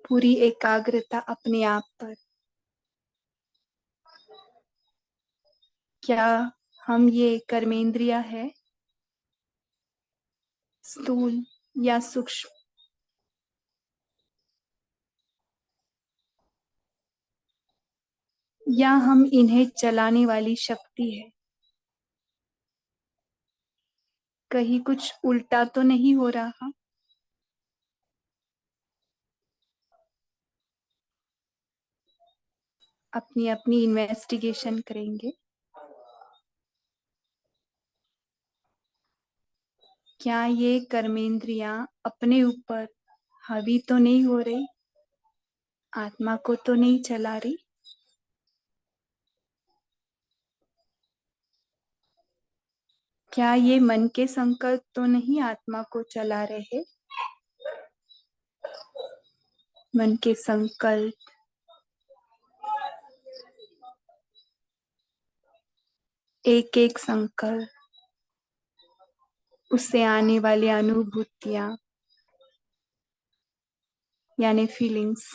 पूरी एकाग्रता अपने आप पर। क्या हम ये कर्मेंद्रिया है, स्थूल या सूक्ष्म? या हम इन्हें चलाने वाली शक्ति है? कहीं कुछ उल्टा तो नहीं हो रहा? अपनी अपनी इन्वेस्टिगेशन करेंगे। क्या ये कर्मेंद्रियां अपने ऊपर हावी तो नहीं हो रही? आत्मा को तो नहीं चला रही? क्या ये मन के संकल्प तो नहीं आत्मा को चला रहे? मन के संकल्प, एक एक संकल्प, उससे आने वाली अनुभूतियां यानी फीलिंग्स,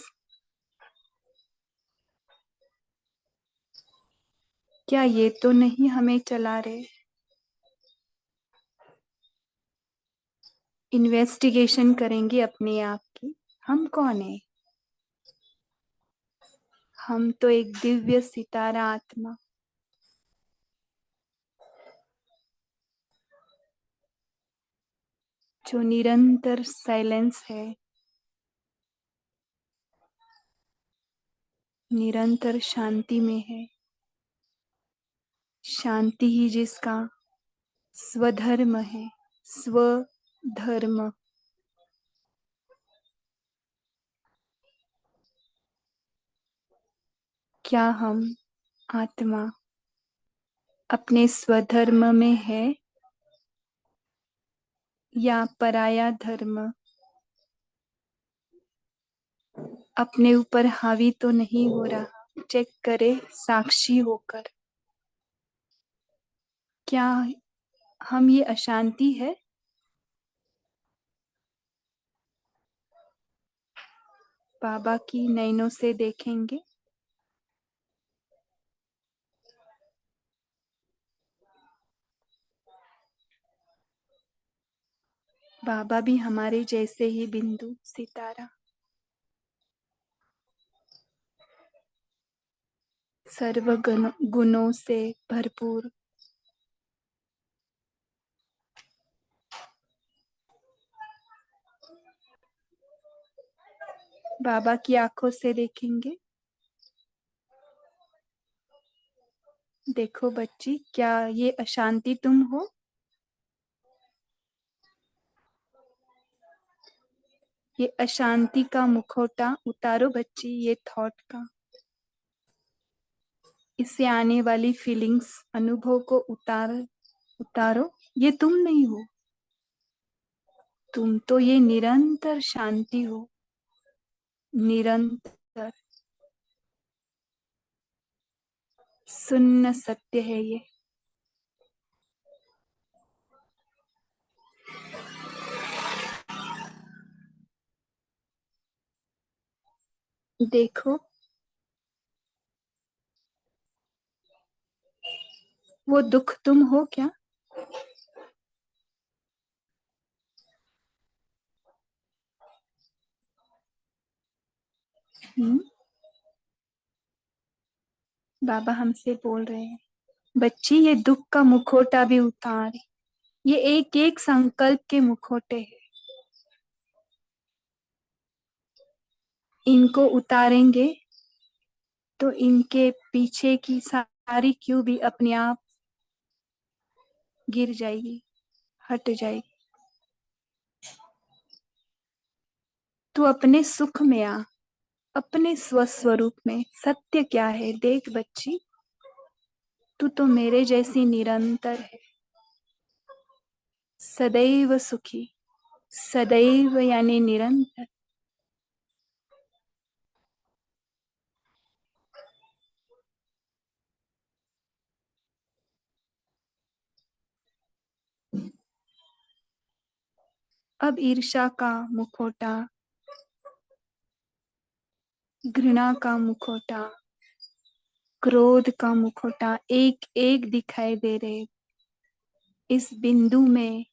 क्या ये तो नहीं हमें चला रहे? इन्वेस्टिगेशन करेंगे अपने आप की। हम कौन है? हम तो एक दिव्य सितारा आत्मा, जो निरंतर साइलेंस है, निरंतर शांति में है। शांति ही जिसका स्वधर्म है, स्वधर्म। क्या हम आत्मा अपने स्वधर्म में है या पराया धर्म अपने ऊपर हावी तो नहीं हो रहा? चेक करे साक्षी होकर। क्या हम ये अशांति है? बाबा की नैनों से देखेंगे। बाबा भी हमारे जैसे ही बिंदु सितारा, सर्व गुणों से भरपूर। बाबा की आंखों से देखेंगे। देखो बच्ची, क्या ये अशांति तुम हो? ये अशांति का मुखौटा उतारो बच्ची, ये थॉट का। इससे आने वाली फीलिंग्स, अनुभव को उतारो। ये तुम नहीं हो। तुम तो ये निरंतर शांति हो, निरंतर शून्य सत्य है ये। देखो, वो दुख तुम हो क्या? हम्म? बाबा हमसे बोल रहे हैं, बच्ची ये दुख का मुखौटा भी उतार। ये एक एक संकल्प के मुखौटे हैं। इनको उतारेंगे तो इनके पीछे की सारी क्यों भी अपने आप गिर जाएगी, हट जाएगी। तू अपने सुख में आ, अपने स्वस्वरूप में। सत्य क्या है देख बच्ची, तू तो मेरे जैसी निरंतर है, सदैव सुखी। सदैव यानी निरंतर। अब ईर्ष्या का मुखौटा घृणा का मुखौटा, क्रोध का मुखौटा एक एक दिखाई दे रहे। इस बिंदु में,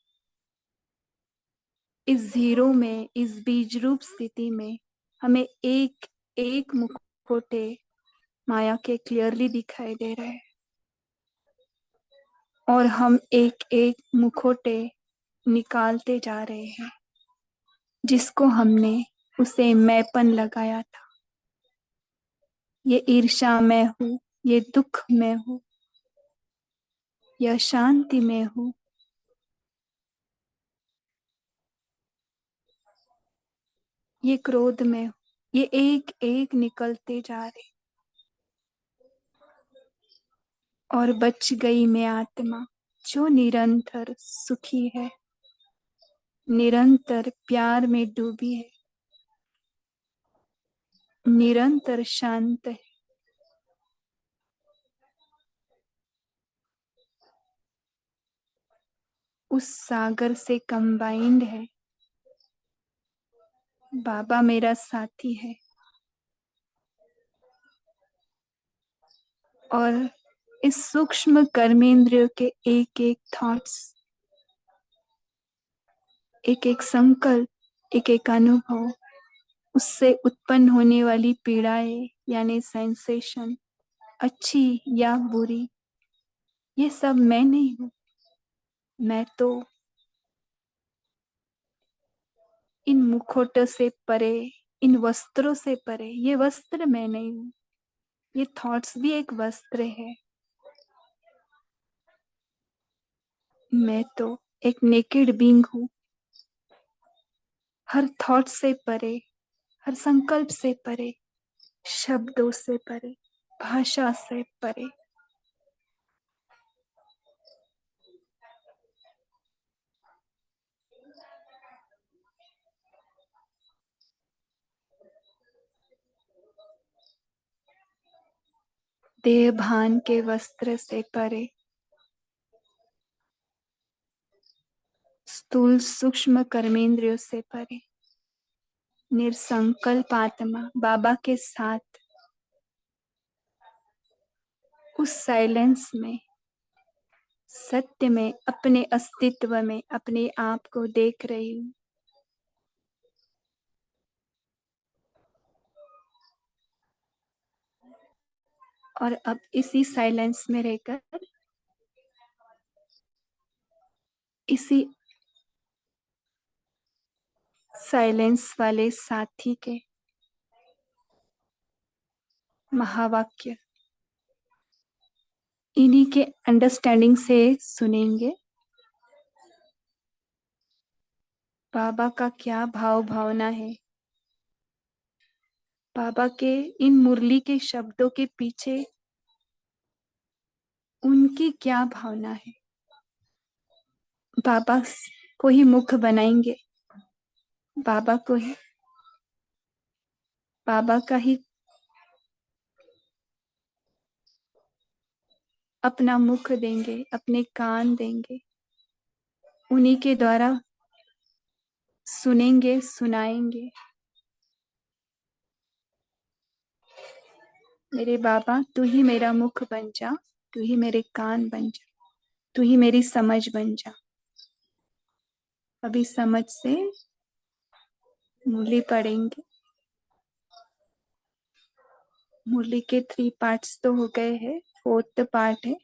इस जीरो में, इस बीज रूप स्थिति में हमें एक एक मुखौटे माया के क्लियरली दिखाई दे रहे हैं। और हम एक एक मुखौटे निकालते जा रहे हैं, जिसको हमने उसे मैंपन लगाया था। ये ईर्ष्या में हूँ, ये दुख में हूँ, यह शांति में हूँ, ये क्रोध में हूँ। ये एक एक निकलते जा रहे। और बच गई मैं आत्मा जो निरंतर सुखी है, निरंतर प्यार में डूबी है, निरंतर शांत है। उस सागर से कंबाइंड है। बाबा मेरा साथी है। और इस सूक्ष्म कर्मेंद्रियों के एक एक थॉट्स, एक एक संकल्प, एक एक अनुभव, उससे उत्पन्न होने वाली पीड़ाएं यानी सेंसेशन, अच्छी या बुरी, ये सब मैं नहीं हूं। मैं तो इन मुखौटों से परे, इन वस्त्रों से परे, ये वस्त्र मैं नहीं हूं। ये थॉट्स भी एक वस्त्र है। मैं तो एक नेकेड बीइंग हूं। हर थॉट से परे, हर संकल्प से परे, शब्दों से परे, भाषा से परे। देह भान के वस्त्र से परे, स्थूल सूक्ष्म कर्मेंद्रियों से परे, निर्संकल्प आत्मा बाबा के साथ उस साइलेंस में, सत्य में, अपने अस्तित्व में अपने आप को देख रही हूँ। और अब इसी साइलेंस में रहकर, इसी साइलेंस वाले साथी के महावाक्य इन्हीं के अंडरस्टैंडिंग से सुनेंगे। बाबा का क्या भाव भावना है, बाबा के इन मुरली के शब्दों के पीछे उनकी क्या भावना है। बाबा को ही मुख बनाएंगे, बाबा को ही, बाबा का ही अपना मुख देंगे, अपने कान देंगे, उन्हीं के द्वारा सुनेंगे, सुनाएंगे। मेरे बाबा, तू ही मेरा मुख बन जा, तू ही मेरे कान बन जा, तू ही मेरी समझ बन जा। अभी समझ से मुरली पढ़ेंगे। मुरली के 3 पार्ट्स तो हो गए हैं, 4th पार्ट है।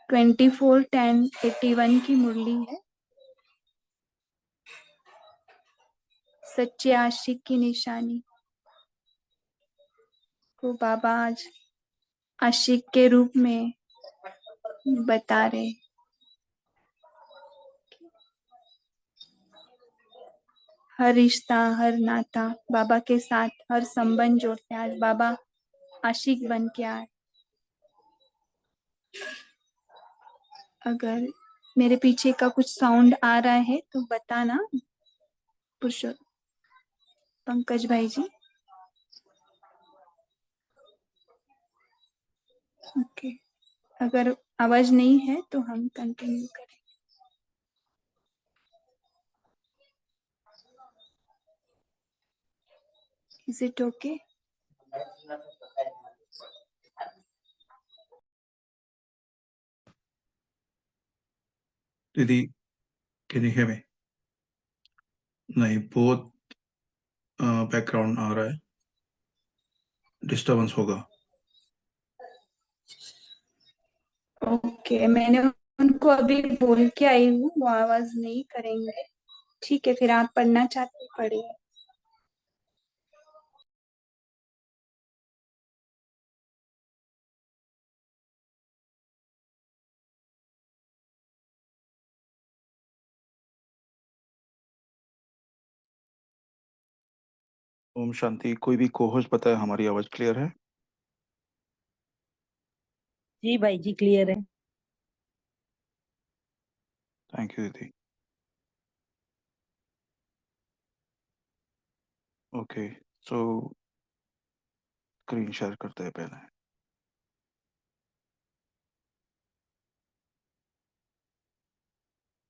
24-10-81 की मुरली है। सच्चे आशिक की निशानी को बाबा आज आशिक के रूप में बता रहे। हर रिश्ता, हर नाता बाबा के साथ, हर संबंध जोड़ते आज बाबा आशिक बन के आए। अगर मेरे पीछे का कुछ साउंड आ रहा है तो बताना पुरुषोत्तम, पंकज भाई जी। ओके, अगर आवाज नहीं है तो हम कंटिन्यू करें। Is it okay? Didi, can you hear me? नहीं, बहुत बैकग्राउंड आ रहा है, डिस्टरबेंस होगा। ओके, मैंने उनको अभी बोल के आई हूँ, वो आवाज नहीं करेंगे। ठीक है, फिर आप पढ़ना चाहते पढ़िए। ओम शांति। कोई भी कोहोस्ट बताए हमारी आवाज क्लियर है? जी भाई जी, क्लियर है। थैंक यू दीदी। ओके, सो स्क्रीन शेयर करते हैं पहले।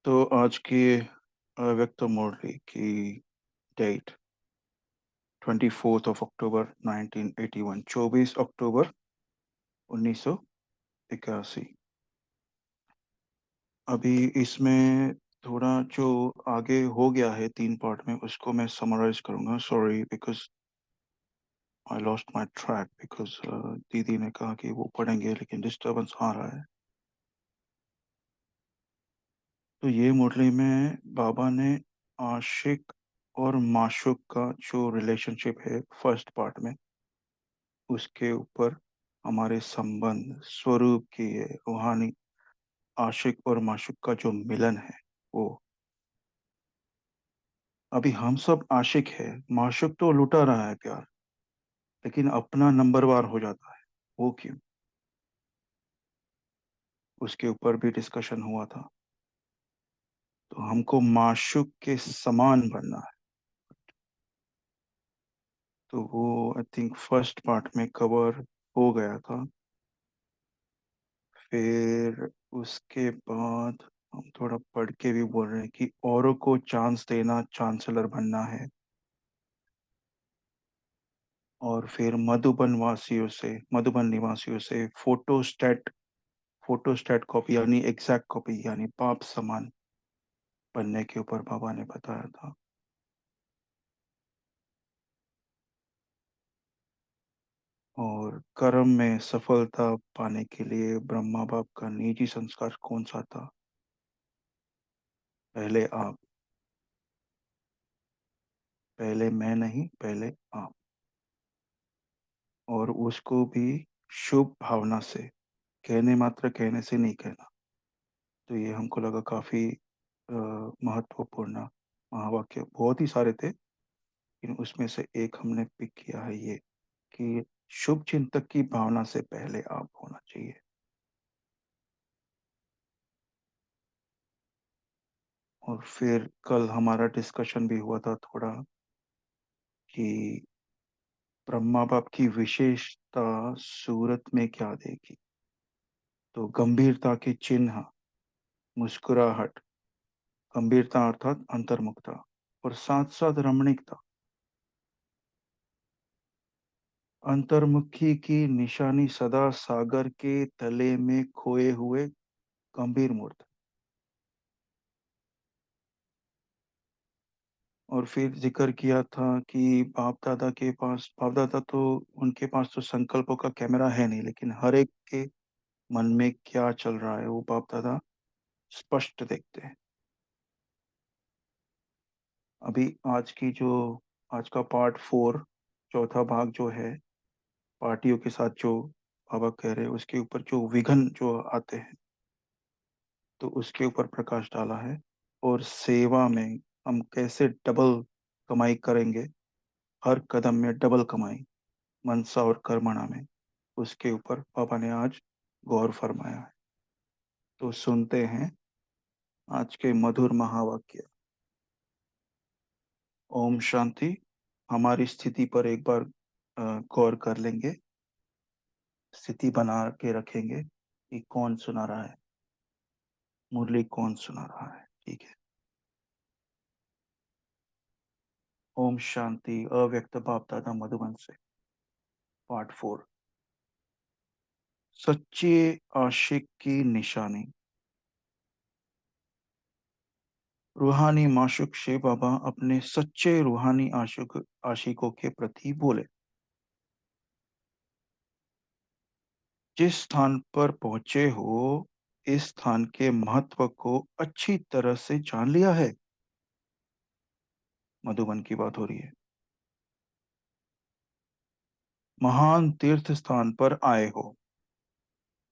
तो आज की व्यक्त मुरली की डेट 24 अक्टूबर 1981, 24 अक्टूबर 1981। अभी इसमें थोड़ा जो आगे हो गया है 3 पार्ट में, उसको मैं समराइज करूंगा। Sorry because I lost my track, because दीदी ने कहा कि वो पढ़ेंगे लेकिन डिस्टरबेंस आ रहा है। तो ये मुरली में बाबा ने आशिक और माशूक का जो रिलेशनशिप है फर्स्ट पार्ट में, उसके ऊपर हमारे संबंध स्वरूप की है, रूहानी आशिक और माशूक का जो मिलन है वो। अभी हम सब आशिक है, माशूक तो लुटा रहा है प्यार, लेकिन अपना नंबरवार हो जाता है। वो क्यों? उसके ऊपर भी डिस्कशन हुआ था। तो हमको माशूक के समान बनना है। तो वो आई थिंक फर्स्ट पार्ट में कवर हो गया था। फिर उसके बाद हम थोड़ा पढ़ के भी बोल रहे हैं कि औरों को चांस देना चांसलर बनना है। और फिर मधुबन निवासियों से फोटोस्टेट कॉपी यानी एग्जैक्ट कॉपी यानी पाप समान बनने के ऊपर बाबा ने बताया था। और कर्म में सफलता पाने के लिए ब्रह्मा बाप का निजी संस्कार कौन सा था? पहले आप। पहले मैं नहीं, पहले आप। और उसको भी शुभ भावना से, कहने मात्र कहने से नहीं कहना। तो ये हमको लगा काफी महत्वपूर्ण महावाक्य। बहुत ही सारे थे, लेकिन उसमें से एक हमने पिक किया है ये, कि शुभ चिंतक की भावना से पहले आप होना चाहिए। और फिर कल हमारा डिस्कशन भी हुआ था थोड़ा कि ब्रह्मा बाप की विशेषता सूरत में क्या देगी। तो गंभीरता के चिन्ह, मुस्कुराहट, गंभीरता अर्थात अंतर्मुखता, और साथ साथ रमणीकता। अंतर्मुखी की निशानी सदा सागर के तले में खोए हुए गंभीर मूर्त। और फिर जिक्र किया था कि बाप दादा तो उनके पास तो संकल्पों का कैमरा है नहीं, लेकिन हर एक के मन में क्या चल रहा है वो बाप दादा स्पष्ट देखते हैं। अभी आज का पार्ट 4, चौथा भाग जो है, पार्टियों के साथ जो बाबा कह रहे हैं उसके ऊपर जो विघन जो आते हैं, तो उसके ऊपर प्रकाश डाला है। और सेवा में हम कैसे डबल कमाई करेंगे, हर कदम में डबल कमाई, मनसा और कर्मणा में, उसके ऊपर पापा ने आज गौर फरमाया है। तो सुनते हैं आज के मधुर महावाक्य। ओम शांति। हमारी स्थिति पर एक बार गौर कर लेंगे, स्थिति बना के रखेंगे कि कौन सुना रहा है, मुरली कौन सुना रहा है। ठीक है। ओम शांति। अव्यक्त बाप दादा मधुबन से पार्ट 4। सच्चे आशिक की निशानी। रूहानी माशुक शिव बाबा अपने सच्चे रूहानी आशिकों के प्रति बोले, जिस स्थान पर पहुंचे हो इस स्थान के महत्व को अच्छी तरह से जान लिया है। मधुबन की बात हो रही है। महान तीर्थ स्थान पर आए हो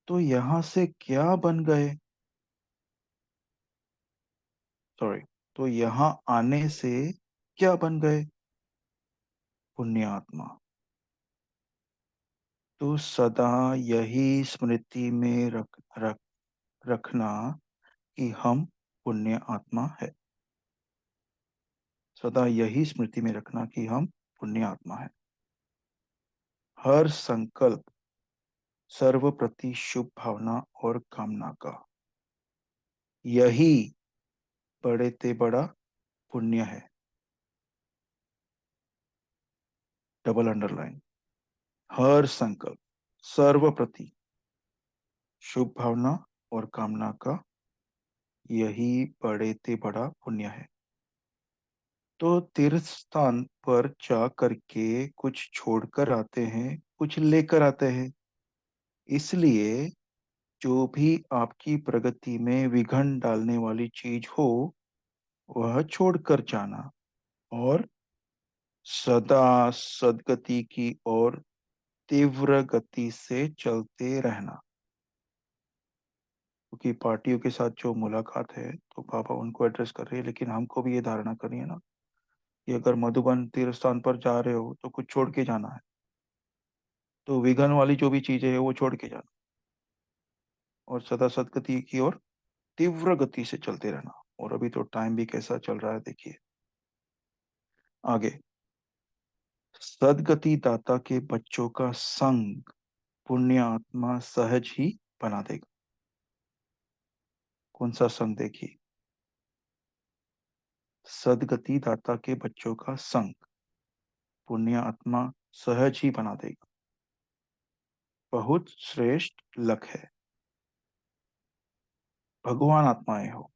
तो यहां से क्या बन गए? सॉरी, तो यहां आने से क्या बन गए? पुण्यात्मा। तो सदा यही स्मृति में रखना कि हम पुण्य आत्मा है। सदा यही स्मृति में रखना कि हम पुण्य आत्मा है। हर संकल्प सर्व प्रति शुभ भावना और कामना का यही बड़े ते बड़ा पुण्य है। Double underline. हर संकल्प सर्व प्रति शुभ भावना और कामना का यही बड़े ते बड़ा पुण्य है। तो तीर्थ स्थान पर जा करके कुछ छोड़कर आते हैं, कुछ लेकर आते हैं। इसलिए जो भी आपकी प्रगति में विघन डालने वाली चीज हो वह छोड़कर जाना और सदा सदगति की ओर तीव्र गति से चलते रहना। क्योंकि पार्टियों के साथ जो मुलाकात है तो बाबा उनको एड्रेस कर रहे हैं, लेकिन हमको भी ये धारणा करनी है ना कि अगर मधुबन तीर्थ स्थान पर जा रहे हो तो कुछ छोड़ के जाना है। तो विघन वाली जो भी चीजें है वो छोड़ के जाना और सदा सदगति की ओर तीव्र गति से चलते रहना। और अभी तो टाइम भी कैसा चल रहा है देखिए आगे। सदगति दाता के बच्चों का संग पुण्य आत्मा सहज ही बना देगा। कौन सा संग? देखिए, सदगति दाता के बच्चों का संग पुण्य आत्मा सहज ही बना देगा। बहुत श्रेष्ठ लक है। भगवान आत्माएं हो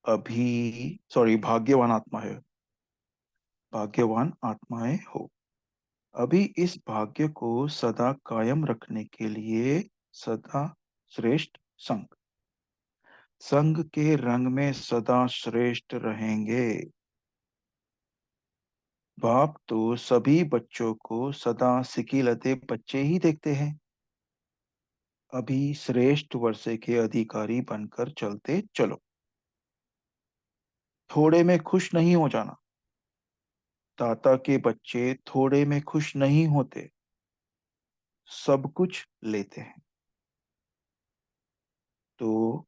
अभी, सॉरी, भाग्यवान आत्मा है। भाग्यवान आत्माएं हो अभी इस भाग्य को सदा कायम रखने के लिए सदा श्रेष्ठ संग संग के रंग में सदा श्रेष्ठ रहेंगे। बाप तो सभी बच्चों को सदा सिकीलते बच्चे ही देखते हैं। अभी श्रेष्ठ वर्षे के अधिकारी बनकर चलते चलो। थोड़े में खुश नहीं हो जाना। दाता के बच्चे थोड़े में खुश नहीं होते, सब कुछ लेते हैं। तो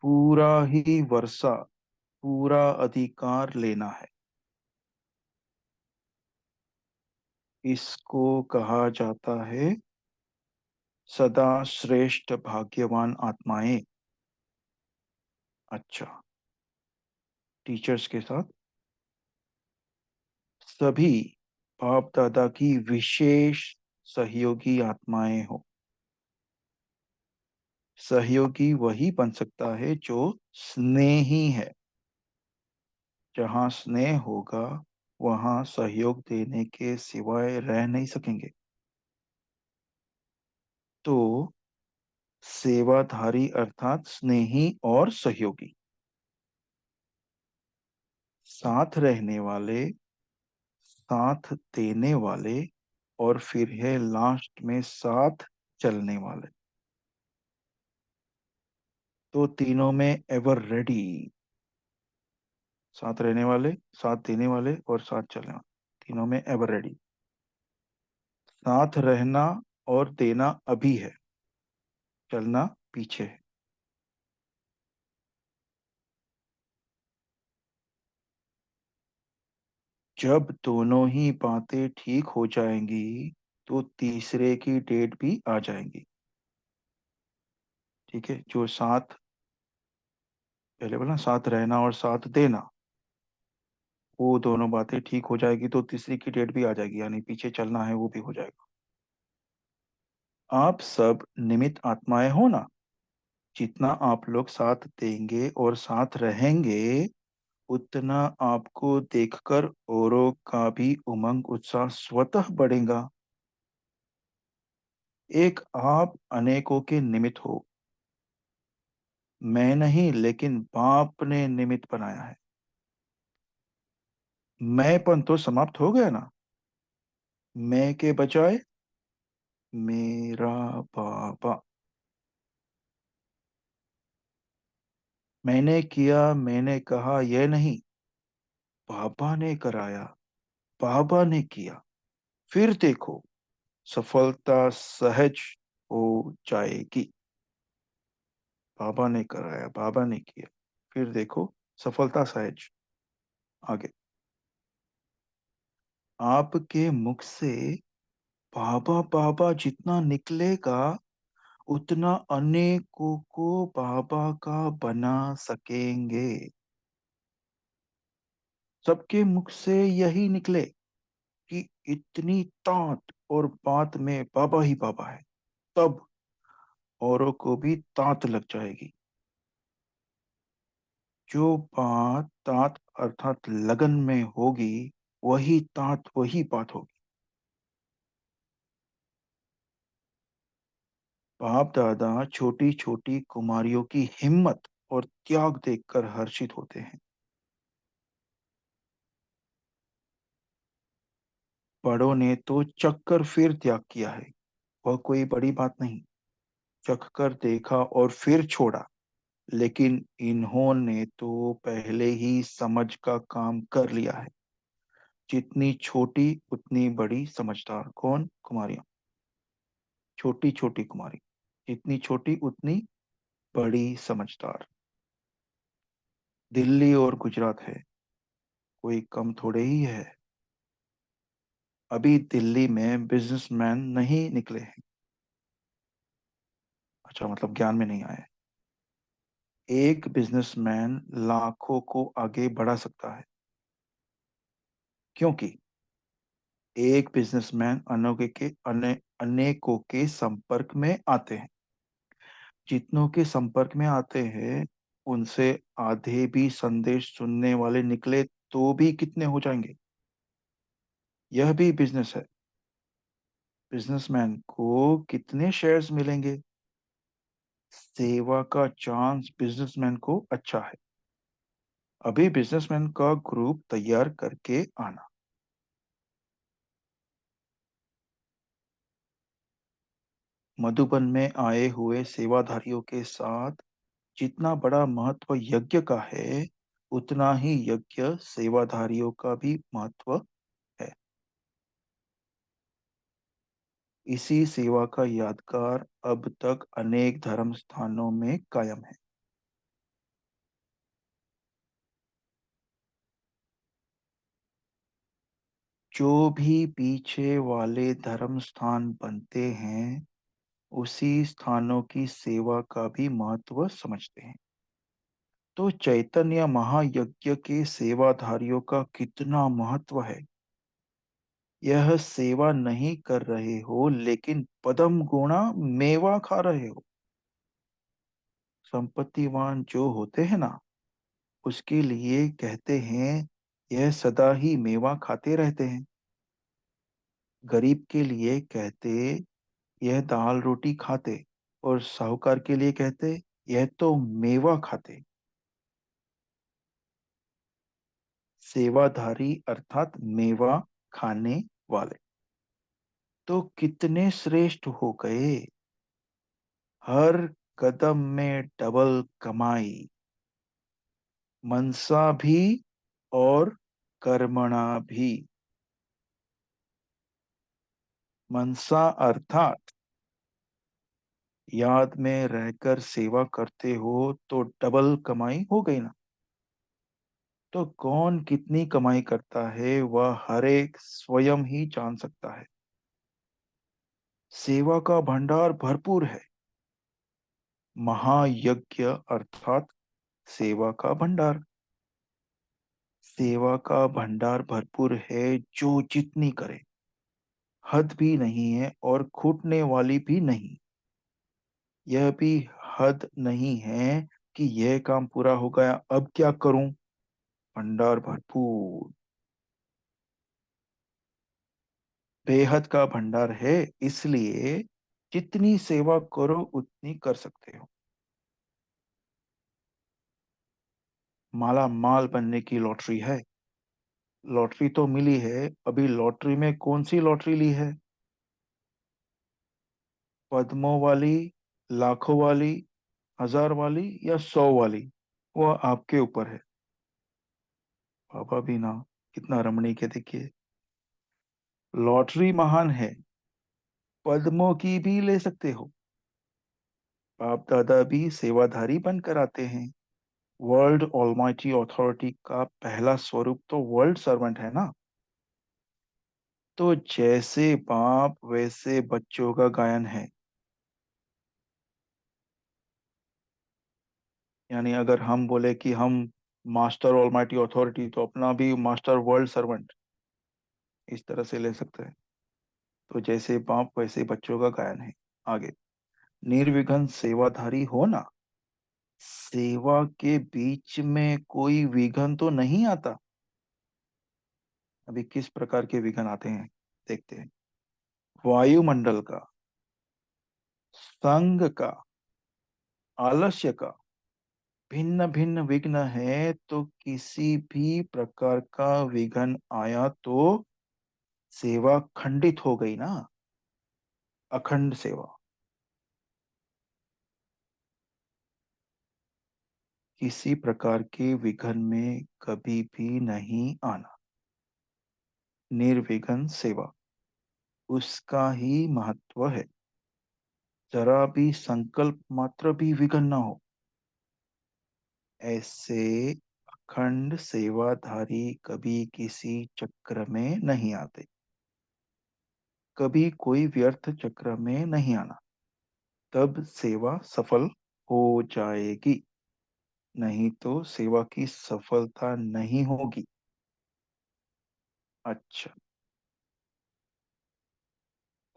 पूरा ही वर्षा, पूरा अधिकार लेना है। इसको कहा जाता है सदा श्रेष्ठ भाग्यवान आत्माएं। अच्छा, टीचर्स के साथ सभी बाप दादा की विशेष सहयोगी आत्माएं हो। सहयोगी वही बन सकता है जो स्नेही है। जहां स्नेह होगा वहां सहयोग देने के सिवाय रह नहीं सकेंगे। तो सेवाधारी अर्थात स्नेही और सहयोगी, साथ रहने वाले, साथ देने वाले, और फिर है लास्ट में साथ चलने वाले। तो तीनों में एवर रेडी। साथ रहने वाले, साथ देने वाले और साथ चलने वाले, तीनों में एवर रेडी। साथ रहना और देना अभी है, चलना पीछे है। जब दोनों ही बातें ठीक हो जाएंगी तो तीसरे की डेट भी आ जाएंगी। ठीक है, जो साथ, पहले बोला साथ रहना और साथ देना, वो दोनों बातें ठीक हो जाएगी तो तीसरी की डेट भी आ जाएगी, यानी पीछे चलना है वो भी हो जाएगा। आप सब निमित्त आत्माएं हो ना। जितना आप लोग साथ देंगे और साथ रहेंगे, उतना आपको देखकर औरों का भी उमंग उत्साह स्वतः बढ़ेगा। एक आप अनेकों के निमित्त हो। मैं नहीं, लेकिन बाप ने निमित्त बनाया है। मैंपन तो समाप्त हो गया ना। मैं के बजाय मेरा बाबा। मैंने किया, मैंने कहा, यह नहीं। बाबा ने कराया, बाबा ने किया। फिर देखो, सफलता सहज हो जाएगी। बाबा ने कराया, बाबा ने किया। फिर देखो, सफलता सहज। आगे। आपके मुख से बाबा बाबा जितना निकलेगा, उतना अनेकों को बाबा का बना सकेंगे। सबके मुख से यही निकले कि इतनी तात और बात में बाबा ही बाबा है, तब औरों को भी तात लग जाएगी। जो बात तात अर्थात लगन में होगी, वही तात वही बात होगी। बाप दादा छोटी छोटी कुमारियों की हिम्मत और त्याग देखकर हर्षित होते हैं। बड़ों ने तो चक्कर फिर त्याग किया है, वह कोई बड़ी बात नहीं। चख कर देखा और फिर छोड़ा। लेकिन इन्होंने तो पहले ही समझ का काम कर लिया है। जितनी छोटी उतनी बड़ी समझदार। कौन? कुमारियां। छोटी छोटी कुमारी, जितनी छोटी उतनी बड़ी समझदार। दिल्ली और गुजरात है, कोई कम थोड़े ही है। अभी दिल्ली में बिजनेसमैन नहीं निकले हैं। अच्छा, मतलब ज्ञान में नहीं आए। एक बिजनेसमैन लाखों को आगे बढ़ा सकता है, क्योंकि एक बिजनेसमैन अनेकों के संपर्क में आते हैं। जितनों के संपर्क में आते हैं, उनसे आधे भी संदेश सुनने वाले निकले तो भी कितने हो जाएंगे। यह भी बिजनेस है। बिजनेसमैन को कितने शेयर्स मिलेंगे? सेवा का चांस बिजनेसमैन को अच्छा है। अभी बिजनेसमैन का ग्रुप तैयार करके आना। मधुबन में आए हुए सेवाधारियों के साथ जितना बड़ा महत्व यज्ञ का है, उतना ही यज्ञ सेवाधारियों का भी महत्व है। इसी सेवा का यादगार अब तक अनेक धर्म स्थानों में कायम है। जो भी पीछे वाले धर्म स्थान बनते हैं, उसी स्थानों की सेवा का भी महत्व समझते हैं। तो चैतन्य महायज्ञ के सेवाधारियों का कितना महत्व है। यह सेवा नहीं कर रहे हो, लेकिन पदम गुणा मेवा खा रहे हो। संपत्तिवान जो होते हैं ना, उसके लिए कहते हैं यह सदा ही मेवा खाते रहते हैं। गरीब के लिए कहते यह दाल रोटी खाते, और साहूकार के लिए कहते यह तो मेवा खाते। सेवाधारी अर्थात मेवा खाने वाले तो कितने श्रेष्ठ हो गए। हर कदम में डबल कमाई, मनसा भी और कर्मणा भी। मनसा अर्थात याद में रहकर सेवा करते हो तो डबल कमाई हो गई ना। तो कौन कितनी कमाई करता है, वह हर एक स्वयं ही जान सकता है। सेवा का भंडार भरपूर है। महायज्ञ अर्थात सेवा का भंडार। सेवा का भंडार भरपूर है, जो जितनी करे, हद भी नहीं है और छूटने वाली भी नहीं। यह भी हद नहीं है कि यह काम पूरा हो गया, अब क्या करूं। भंडार भरपूर, बेहद का भंडार है, इसलिए जितनी सेवा करो उतनी कर सकते हो। माला माल बनने की लॉटरी है। लॉटरी तो मिली है, अभी लॉटरी में कौन सी लॉटरी ली है? पद्मों वाली, लाखों वाली, 1000 वाली या 100 वाली? वह आपके ऊपर है। बाबा भी ना, कितना रमणीक है देखिए। लॉटरी महान है, पद्मों की भी ले सकते हो। बाप दादा भी सेवाधारी बनकर आते हैं। वर्ल्ड ऑलमाइटी अथॉरिटी का पहला स्वरूप तो वर्ल्ड सर्वेंट है ना। तो जैसे बाप वैसे बच्चों का गायन है। यानी अगर हम बोले कि हम मास्टर ऑलमाइटी अथॉरिटी, तो अपना भी मास्टर वर्ल्ड सर्वेंट, इस तरह से ले सकते हैं। तो जैसे बाप वैसे बच्चों का गायन है। आगे, निर्विघ्न सेवाधारी होना। सेवा के बीच में कोई विघ्न तो नहीं आता। अभी किस प्रकार के विघ्न आते हैं देखते हैं। वायुमंडल का, संग का, आलस्य का, भिन्न भिन्न विघ्न है। तो किसी भी प्रकार का विघ्न आया तो सेवा खंडित हो गई ना। अखंड सेवा। किसी प्रकार के विघ्न में कभी भी नहीं आना। निर्विघ्न सेवा, उसका ही महत्व है। जरा भी संकल्प मात्र भी विघ्न न हो, ऐसे अखंड सेवाधारी कभी किसी चक्र में नहीं आते। कभी कोई व्यर्थ चक्र में नहीं आना, तब सेवा सफल हो जाएगी। नहीं तो सेवा की सफलता नहीं होगी। अच्छा,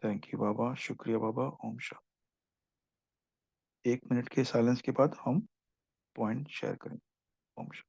थैंक यू बाबा, शुक्रिया बाबा। ओम शांति। 1 मिनट के साइलेंस के बाद हम पॉइंट शेयर करेंगे। ओम शांति।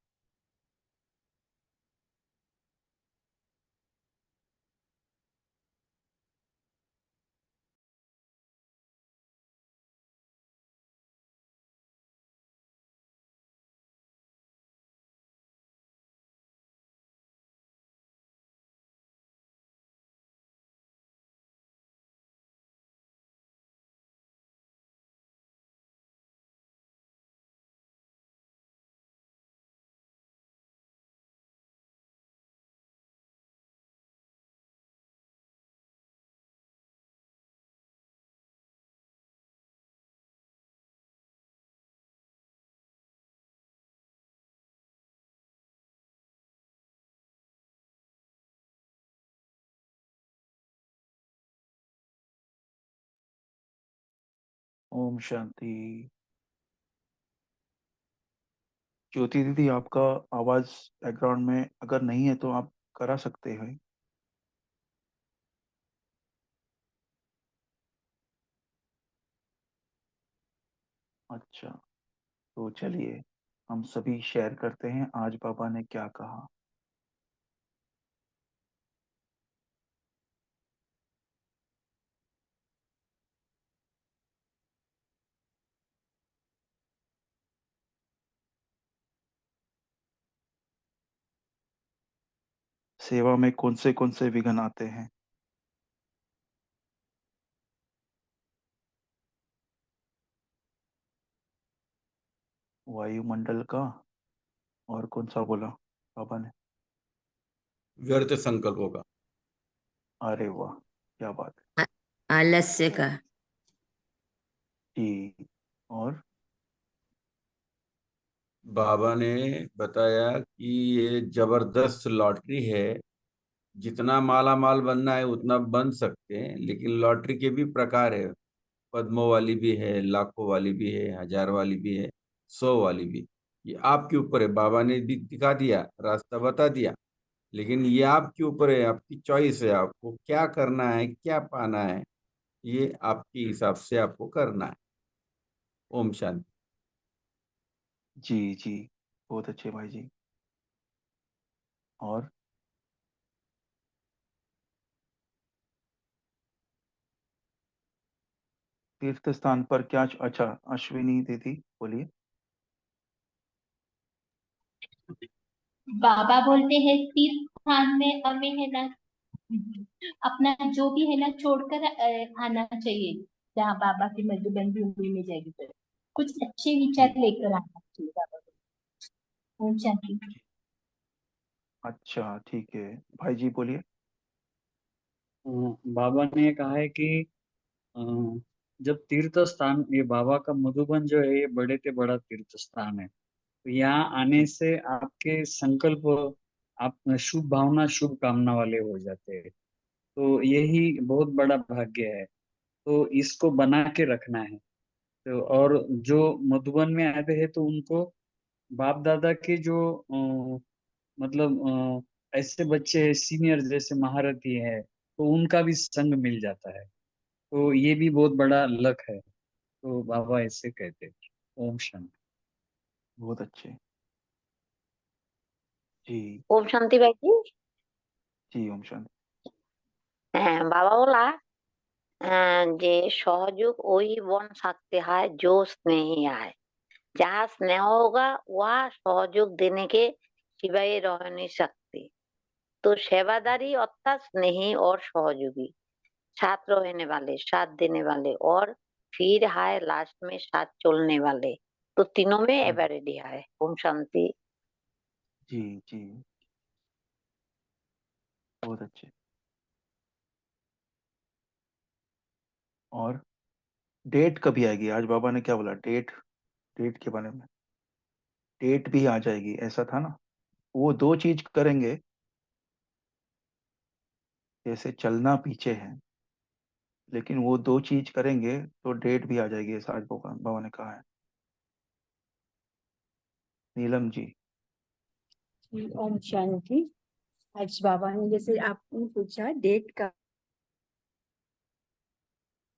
ओम शांति। ज्योति दीदी, आपका आवाज बैकग्राउंड में अगर नहीं है तो आप करा सकते हैं। अच्छा, तो चलिए हम सभी शेयर करते हैं आज बाबा ने क्या कहा। सेवा में कौन से विघ्न आते हैं? वायुमंडल का, और कौन सा बोला बाबा ने? व्यर्थ संकल्पों का। अरे वाह, क्या बात आ- आलस्य का। है जी। और बाबा ने बताया कि ये जबरदस्त लॉटरी है। जितना माला माल बनना है उतना बन सकते हैं, लेकिन लॉटरी के भी प्रकार है। पद्मों वाली भी है, लाखों वाली भी है, 1000 वाली भी है, 100 वाली भी। ये आपके ऊपर है। बाबा ने भी दिखा दिया, रास्ता बता दिया, लेकिन ये आपके ऊपर है, आपकी चॉइस है, आपको क्या करना है, क्या पाना है, ये आपके हिसाब से आपको करना है। ओम शांति। जी जी, बहुत अच्छे भाई जी। और तीर्थ स्थान पर क्या? अच्छा, अश्विनी दीदी बोलिए। बाबा बोलते हैं तीर्थ स्थान में हमें है ना अपना जो भी है ना छोड़कर आना चाहिए। जहाँ बाबा की मधुबन भूमि में जाएगी तो कुछ अच्छे जी, विचार लेकर आना चाहिए बाबा को। ओम शांति। अच्छा ठीक है। भाई जी बोलिए। बाबा ने कहा है कि अ, जब तीर्थ स्थान, ये बाबा का मधुबन जो है ये बड़े से बड़ा तीर्थ स्थान है, तो यहाँ आने जी से आपके संकल्प, आप शुभ भावना शुभ कामना वाले हो जाते हैं। तो यही बहुत बड़ा भाग्य है, तो इसको बना के रखना है। तो और जो मधुबन में आते हैं तो उनको बाप दादा के जो मतलब ऐसे बच्चे सीनियर जैसे महारथी है, तो उनका भी संग मिल जाता है। तो ये भी बहुत बड़ा लक है, तो बाबा ऐसे कहते हैं। ओम शांति। बहुत अच्छे। जी ओम शांति भाई जी। जी, ओम शांति। বাবা বলা যে সহযোগ ওই বন सकते हैं जो स्नेही है। जहाँ स्नेह होगा वहाँ सहयोग देने के सिवाय रह नहीं सकते। तो सेवादारी अर्थात स्नेही और सहयोगी, साथ रहने वाले, साथ देने वाले, और फिर है लास्ट में साथ चलने वाले। तो तीनों में एवरेडी है। ओम शांति। जी जी, बहुत अच्छे। और डेट कभी आएगी? आज बाबा ने क्या बोला? डेट, डेट के बारे में। डेट भी आ जाएगी ऐसा था ना? वो दो चीज करेंगे, जैसे चलना पीछे है, लेकिन वो दो चीज करेंगे तो डेट भी आ जाएगी, ऐसा आज बाबा बाबा ने कहा है। नीलम जी। जी, ओम शांति। आज बाबा ने जैसे आपने पूछा डेट का,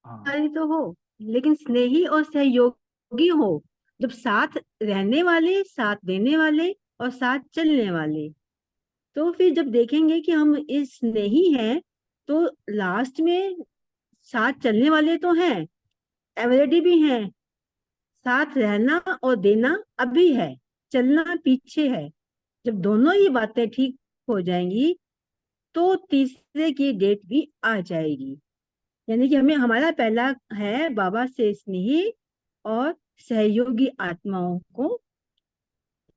हाँ सारी तो हो लेकिन स्नेही और सहयोगी हो। जब साथ रहने वाले, साथ देने वाले और साथ चलने वाले, तो फिर जब देखेंगे कि हम इस स्नेही हैं, तो लास्ट में साथ चलने वाले तो हैं, एवरेडी भी हैं, साथ रहना और देना अभी है, चलना पीछे है। जब दोनों ही बातें ठीक हो जाएंगी तो तीसरे की डेट भी आ जाएगी। यानी कि हमें, हमारा पहला है बाबा से स्नेही और सहयोगी आत्माओं को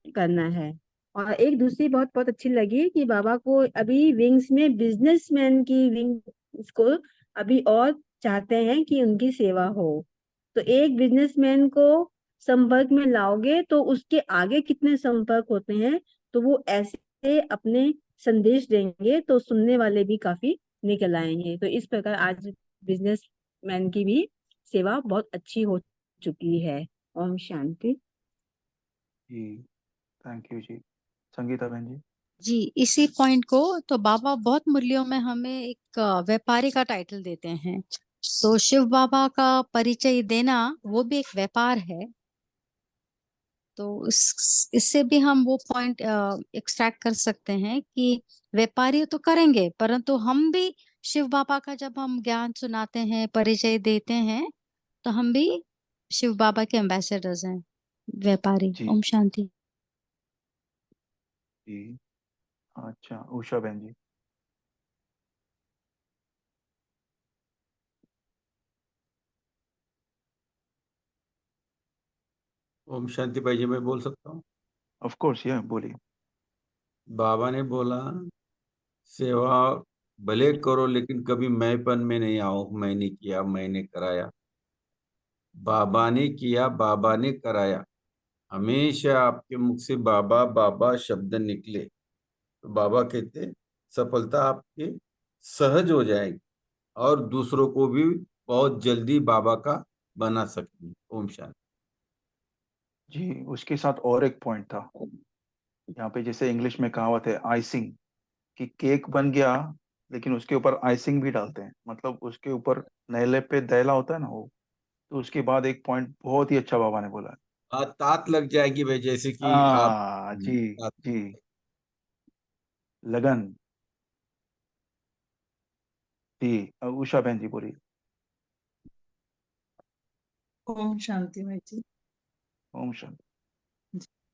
करना है। और एक दूसरी बहुत बहुत अच्छी लगी कि बाबा को अभी विंग्स में बिजनेसमैन की विंग्स को अभी और चाहते हैं कि उनकी सेवा हो। तो एक बिजनेसमैन को संपर्क में लाओगे तो उसके आगे कितने संपर्क होते हैं, तो वो ऐसे अपने संदेश देंगे तो सुनने वाले भी काफी निकल आएंगे। तो इस प्रकार आज बिजनेसमैन की भी सेवा बहुत अच्छी हो चुकी है। ओम शांति। जी, थैंक यू जी। संगीता बहन जी। जी, इसी पॉइंट को तो बाबा बहुत मूल्यों में हमें एक व्यापारी का टाइटल देते हैं। तो शिव बाबा का परिचय देना वो भी एक व्यापार है। तो इससे भी हम वो पॉइंट एक्सट्रैक्ट कर सकते हैं कि व्यापारी तो करेंगे, परंतु हम भी शिव बाबा का जब हम ज्ञान सुनाते हैं, परिचय देते हैं, तो हम भी शिव बाबा के एम्बेसडर्स हैं, व्यापारी। जी ओम शांति। जी, अच्छा उषा बहन जी। ओम शांति भाई जी, मैं बोल सकता हूँ? ऑफ कोर्स, या बोलिए। बाबा ने बोला सेवा भले करो, लेकिन कभी मैंपन में नहीं आओ, मैंने किया, मैंने कराया। बाबा ने किया, बाबा ने कराया। हमेशा आपके मुख से बाबा बाबा शब्द निकले तो बाबा कहते सफलता आपकी सहज हो जाएगी और दूसरों को भी बहुत जल्दी बाबा का बना सकेंगे। ओम शांति। जी, उसके साथ और एक पॉइंट था यहाँ पे, जैसे इंग्लिश में कहावत है आइसिंग, कि केक बन गया लेकिन उसके ऊपर आइसिंग भी डालते हैं, मतलब उसके ऊपर नैले पे दैला होता है ना वो। तो उसके बाद एक पॉइंट बहुत ही अच्छा बाबा ने बोला है। तात लग जाएगी भाई, जैसे कि आप जी तात- जी, लगन। जी, उषा बहन जी बोलिए। ओम शांति भाई जी। ओम शांति।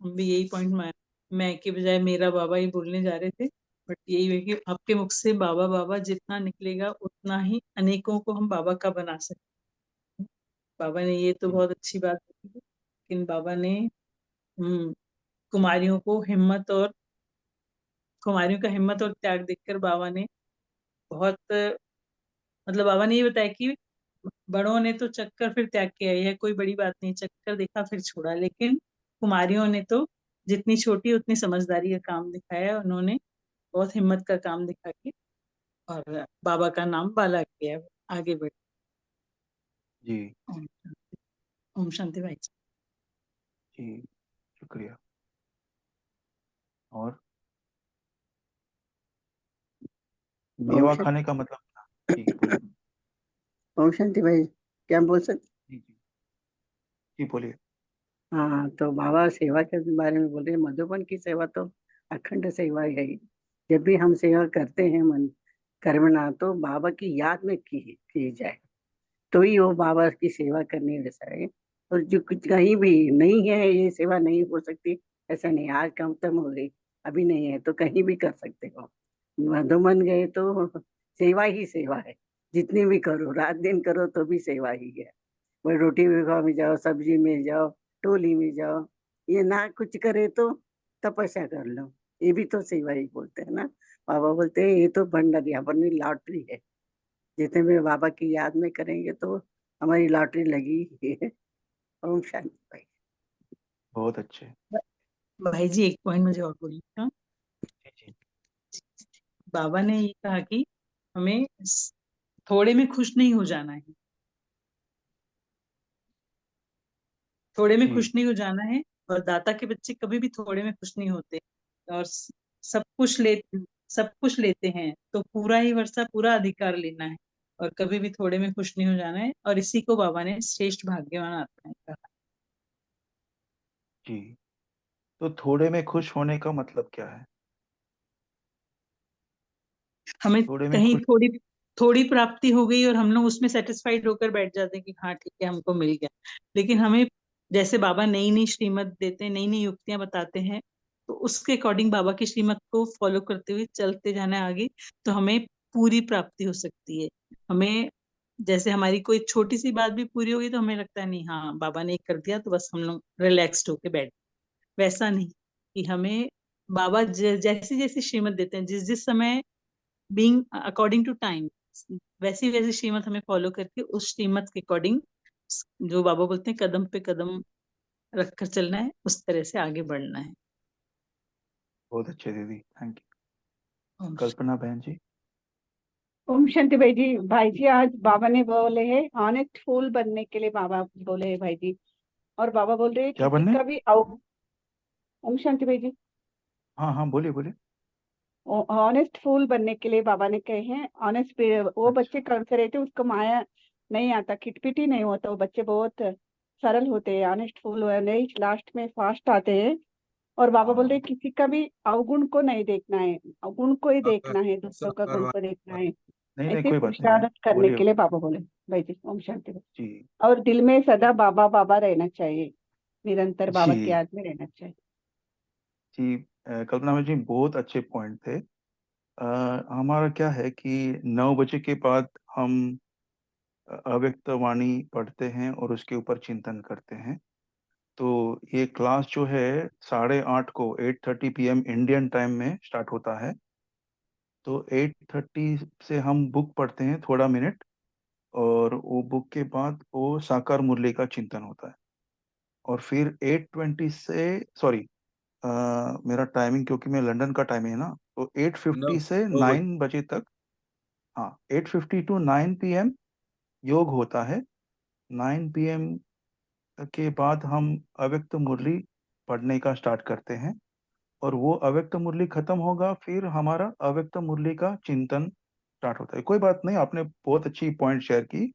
हम भी यही पॉइंट मैं के बजाय मेरा बाबा ही बोलने जा रहे थे, बट यही है कि आपके मुख से बाबा बाबा जितना निकलेगा उतना ही अनेकों को हम बाबा का बना सकते हैं। बाबा ने ये तो जी बहुत अच्छी बात की है, लेकिन बाबा ने कुमारियों को हिम्मत और कुमारियों का हिम्मत और त्याग देखकर बाबा ने बहुत, मतलब बाबा ने ये बताया कि बड़ों ने तो चक्कर फिर त्याग किया, यह कोई बड़ी बात नहीं, चक्कर देखा फिर छोड़ा, लेकिन कुमारियों ने तो जितनी छोटी उतनी समझदारी का काम दिखाया, उन्होंने बहुत हिम्मत का काम दिखा के और बाबा का नाम बाला किया, आगे बढ़े। जी ओम ओम शांति भाई जी। जी, शुक्रिया। और ओम मेवा शांति। खाने का मतलब क्या? जी बोलिए। ओम शांति भाई, क्या बोल सकते? जी जी जी बोलिए। हाँ, तो बाबा सेवा के बारे में बोल रहे हैं। मधुबन की सेवा तो अखंड सेवा है ही। जब भी हम सेवा करते हैं मन कर्मणा, तो बाबा की याद में की जाए, तो ही वो बाबा की सेवा करने जैसा है। और जो कुछ कहीं भी नहीं है, ये सेवा नहीं हो सकती, ऐसा नहीं। आज कम तम हो गई, अभी नहीं है तो कहीं भी कर सकते हो। मधुबन गए तो सेवा ही सेवा है। जितनी भी करो, रात दिन करो, तो भी सेवा ही है। वो रोटी विभाग में जाओ, सब्जी में जाओ, टोली में जाओ, ये ना कुछ करे तो तपस्या कर लो, ये भी तो सेवा ही बोलते हैं ना। बाबा बोलते हैं ये तो भंडारी, अपनी लॉटरी है। जितने भी बाबा की याद में करेंगे तो हमारी लॉटरी लगी ही है। ओम शांति भाई। बहुत अच्छे। भाई जी एक पॉइंट मुझे और बोलिए था। जी जी बाबा ने ये कहा कि हमें थोड़े में खुश नहीं हो जाना है, थोड़े में जी खुश नहीं हो जाना है, और दाता के बच्चे कभी भी थोड़े में खुश नहीं होते, और सब कुछ ले सब कुछ लेते हैं, तो पूरा ही वर्षा पूरा अधिकार लेना है, और कभी भी थोड़े में खुश नहीं हो जाना है, और इसी को बाबा ने श्रेष्ठ भाग्यवान आत्मा कहा। जी। तो थोड़े में खुश होने का मतलब क्या है? हमें थोड़े में कहीं खुश। थोड़ी थोड़ी प्राप्ति हो गई और हम लोग उसमें सेटिस्फाइड होकर बैठ जाते हैं कि हाँ ठीक है हमको मिल गया, लेकिन हमें जैसे बाबा नई नई श्रीमत देते हैं, नई नई युक्तियां बताते हैं, तो उसके अकॉर्डिंग बाबा की श्रीमत को फॉलो करते हुए चलते जाना है आगे, तो हमें पूरी प्राप्ति हो सकती है। हमें जैसे हमारी कोई छोटी सी बात भी पूरी होगी तो हमें लगता है नहीं हाँ बाबा ने कर दिया तो बस हम लोग रिलैक्स्ड होके बैठ, वैसा नहीं, कि हमें बाबा जैसी जैसी श्रीमत देते हैं, जिस जिस समय बीइंग अकॉर्डिंग टू टाइम, वैसी वैसी श्रीमत हमें फॉलो करके उस श्रीमत के अकॉर्डिंग, जो बाबा बोलते हैं कदम पे कदम रखकर चलना है, उस तरह से आगे बढ़ना है। बहुत अच्छे दीदी, थैंक यू। ओम कल्पना बहन जी। ओम शांति भाई जी आज बाबा ने बोले हैं ऑनेस्ट फूल बनने के लिए, बाबा बोले हैं भाई जी। और बाबा बोल रहे हैं क्या किसी बनने? का भी ओम शांति भाई जी। हाँ हाँ बोलिए बोलिए। ऑनेस्ट फूल बनने के लिए बाबा ने कहे हैं। ऑनेस्ट वो अच्छा। बच्चे कौन से रहते हैं, उसको माया नहीं आता, खिटपिट ही नहीं होता, वो बच्चे बहुत सरल होते हैं। ऑनेस्ट फूल नहीं, लास्ट में फास्ट आते हैं। और बाबा बोल रहे हाँ, हैं किसी का भी अवगुण को नहीं देखना है, अवगुण को ही साकार देखना है, दूसरों का गुण साकार को देखना है। नहीं नहीं ऐसे कोई बात नहीं बहन, पुरुषार्थ करने बोलिए। के लिए बाबा बोले भाई जी। ओम शांति भाई। जी और दिल में सदा बाबा बाबा रहना चाहिए, निरंतर बाबा की जी याद में रहना चाहिए। जी। कल्पना बहन जी बहुत अच्छे पॉइंट थे। हमारा क्या है कि 9 बजे के बाद हम अव्यक्त वाणी पढ़ते हैं और उसके ऊपर चिंतन करते हैं। तो ये क्लास जो है 8:30 को 8:30 PM इंडियन टाइम में स्टार्ट होता है। तो 8:30 से हम बुक पढ़ते हैं थोड़ा मिनट, और वो बुक के बाद वो साकार मुरली का चिंतन होता है। और फिर 8:20 से, सॉरी, मेरा टाइमिंग क्योंकि मैं लंदन का टाइम है ना, तो 8:50 से 9 बजे 9 बजे तक, हाँ 8:50 to 9 PM योग होता है। 9 PM के बाद हम अव्यक्त मुरली पढ़ने का स्टार्ट करते हैं, और वो अव्यक्त मुरली खत्म होगा, फिर हमारा अव्यक्त मुरली का चिंतन स्टार्ट होता है। कोई बात नहीं, आपने बहुत अच्छी पॉइंट शेयर की